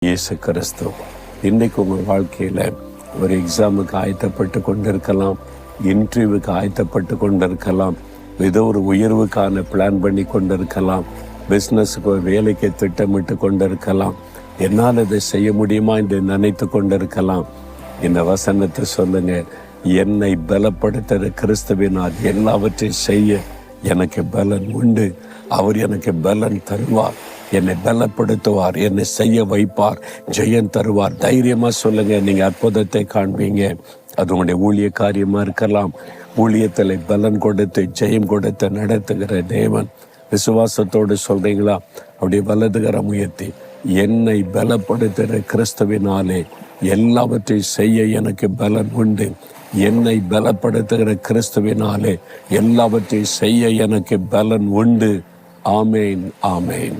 இயேசு கிறிஸ்து. இன்னைக்கு உங்கள் வாழ்க்கையில் ஒரு எக்ஸாமுக்கு ஆயத்தப்பட்டு கொண்டிருக்கலாம், இன்டர்வியூவுக்கு ஆயத்தப்பட்டு கொண்டிருக்கலாம், ஏதோ ஒரு உயர்வுக்கான பிளான் பண்ணி கொண்டிருக்கலாம், பிஸ்னஸுக்கு ஒரு வேலைக்கு திட்டமிட்டு கொண்டிருக்கலாம், என்னால் இதை செய்ய முடியுமா என்று நினைத்து கொண்டிருக்கலாம். இந்த வசனத்தை சொல்லுங்க, என்னை பலப்படுத்துகிற கிறிஸ்துவினால் எல்லாவற்றையும் செய்ய எனக்கு பலன் உண்டு. அவர் எனக்கு பலன் தருவார், என்னை பலப்படுத்துவார், என்னை செய்ய வைப்பார், ஜெயம் தருவார். தைரியமா சொல்லுங்க, நீங்க அற்புதத்தை காண்பீங்க. அது உங்களுடைய ஊழிய காரியமா இருக்கலாம். ஊழியத்தில் பலன் கொடுத்து ஜெயம் கொடுத்து நடத்துகிற தேவன். விசுவாசத்தோடு சொல்றீங்களா? அப்படியே வலதுகர முயற்சி, என்னை பலப்படுத்துகிற கிறிஸ்துவினாலே எல்லாவற்றையும் செய்ய எனக்கு பலன் உண்டு. என்னை பலப்படுத்துகிற கிறிஸ்துவினாலே எல்லாவற்றையும் செய்ய எனக்கு பலன் உண்டு. ஆமேன், ஆமேன்.